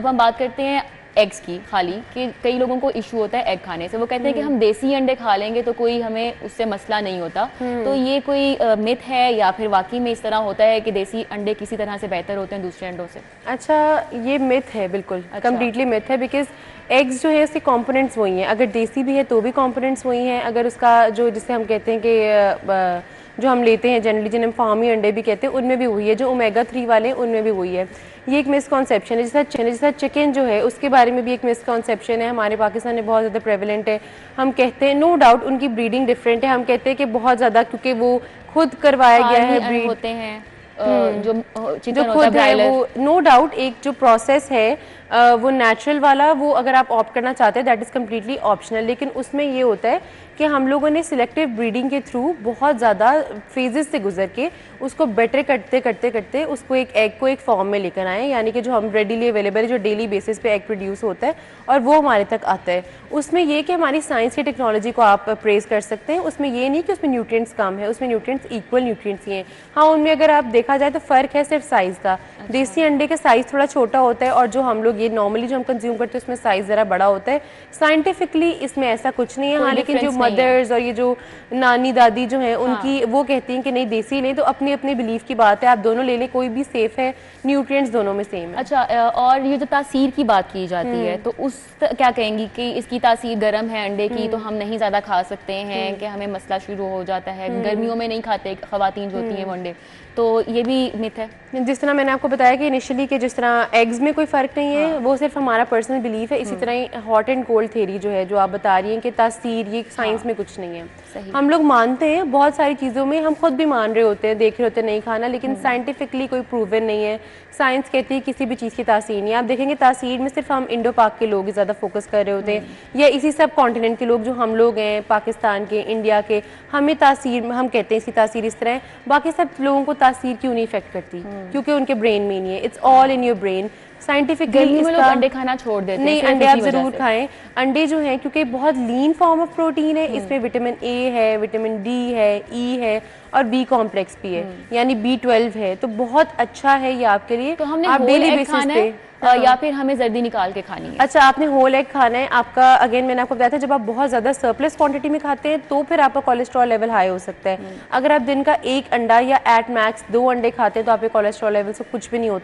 अब हम बात करते हैं एग्स की खाली, कि कई लोगों को इशू होता है एग खाने से। वो कहते हैं कि हम देसी अंडे खा लेंगे तो कोई हमें उससे मसला नहीं होता। तो ये कोई मिथ है या फिर वाकई में इस तरह होता है कि देसी अंडे किसी तरह से बेहतर होते हैं दूसरे अंडों से? अच्छा, ये मिथ है, बिल्कुल कम्प्लीटली मिथ है। बिकॉज एग्स जो है उसके कंपोनेंट्स वही हैं, अगर देसी भी है तो भी कंपोनेंट्स वही हैं। अगर उसका जो जिसे हम कहते हैं कि जो हम लेते हैं जनरली, जिन्हें हम फार्मी अंडे भी कहते हैं, उनमें भी वही है। जो ओमेगा 3 वाले हैं उनमें भी वही है। ये एक मिसकॉन्सेप्शन है। जैसा चिकन जो है उसके बारे में भी एक मिसकॉन्सेप्शन है, हमारे पाकिस्तान में बहुत ज़्यादा प्रेवलेंट है। हम कहते हैं नो डाउट उनकी ब्रीडिंग डिफरेंट है, हम कहते हैं कि बहुत ज़्यादा, क्योंकि वो खुद करवाया गया है ब्रीड होते हैं जो चिकन जो खुद है वो नो डाउट एक जो प्रोसेस है वो नेचुरल वाला, वो अगर आप ऑप्ट करना चाहते हैं दैट इज़ कम्प्लीटली ऑप्शनल। लेकिन उसमें ये होता है कि हम लोगों ने सिलेक्टिव ब्रीडिंग के थ्रू बहुत ज़्यादा फेजेस से गुजर के उसको बेटर करते करते करते उसको एक एग को एक फॉर्म में लेकर आए, यानी कि जो हम रेडीली अवेलेबल है, जो डेली बेसिस पे एग प्रोड्यूस होता है और वो हमारे तक आता है। उसमें ये कि हमारी साइंस की टेक्नोलॉजी को आप प्रेज कर सकते हैं। उसमें ये नहीं कि उसमें न्यूट्रिएंट्स कम है, उसमें न्यूट्रिएंट्स इक्वल न्यूट्रिएंट्स ही हैं। हाँ, उनमें अगर आप देखा जाए तो फ़र्क है सिर्फ साइज़ का। देसी अंडे का साइज़ थोड़ा छोटा होता है और जो हम लोग ये नॉर्मली जो हम कंज्यूम करते हैं उसमें साइज़ ज़रा बड़ा होता है। साइंटिफिकली इसमें ऐसा कुछ नहीं है। हाँ, लेकिन जो मदर्स और ये जो नानी दादी जो हैं उनकी वो कहती हैं कि नहीं देसी लें, तो अपनी अपनी बिलीफ की बात है, आप दोनों ले लें, कोई भी सेफ है, न्यूट्रिएंट्स दोनों में सेम है। अच्छा, और ये जो तासीर की बात की जाती है तो उस क्या कहेंगी कि इसकी तासीर गर्म है अंडे की तो हम नहीं ज़्यादा खा सकते हैं, कि हमें मसला शुरू हो जाता है, गर्मियों में नहीं खाते ख़वातीन जो होती हैं वो अंडे, तो ये भी मिथ है? जिस तरह मैंने आपको बताया कि इनिशियली कि जिस तरह एग्स में कोई फ़र्क नहीं है, वो सिर्फ हमारा पर्सनल बिलीफ है। इसी तरह हॉट एंड कोल्ड थ्योरी जो है, जो आप बता रही हैं कि तासीर, ये साइंस में कुछ नहीं है। हम लोग मानते हैं बहुत सारी चीज़ों में, हम खुद भी मान रहे होते हैं, देख रहे होते हैं नहीं खाना, लेकिन साइंटिफिकली कोई प्रूवन नहीं है। साइंस कहती है किसी भी चीज़ की तासीर नहीं है। आप देखेंगे तासीर में सिर्फ हम इंडो पाक के लोग ज़्यादा फोकस कर रहे होते हैं, या इसी सब कॉन्टिनेंट के लोग जो हम लोग हैं, पाकिस्तान के, इंडिया के, हमें तासीर, हम कहते हैं इसकी तासीर इस तरह है। बाकी सब लोगों को तासीर क्यों नहीं इफेक्ट करती? क्योंकि उनके ब्रेन में नहीं है। It's all in your brain. Scientifically लोग अंडे खाना छोड़ देते हैं। नहीं, अंडे आप ज़रूर खाएं। अंडे जो हैं क्योंकि बहुत लीन फॉर्म ऑफ प्रोटीन है, इसमें विटामिन ए है, विटामिन डी है, ई है और बी कॉम्प्लेक्स भी है, यानी B12 है, तो बहुत अच्छा है ये आपके लिए। तो हमने आप डेली बेसिस पे या फिर हमें जर्दी निकाल के खानी है? अच्छा, आपने होल एग खाना है। आपका अगेन मैंने आपको बताया था, जब आप बहुत ज़्यादा सरप्लस क्वांटिटी में खाते हैं तो फिर आपका कोलेस्ट्रॉल लेवल हाई हो सकता है। अगर आप दिन का एक अंडा या एट मैक्स 2 अंडे खाते हैं तो आपके कोलेस्ट्रॉल लेवल से कुछ भी नहीं होता।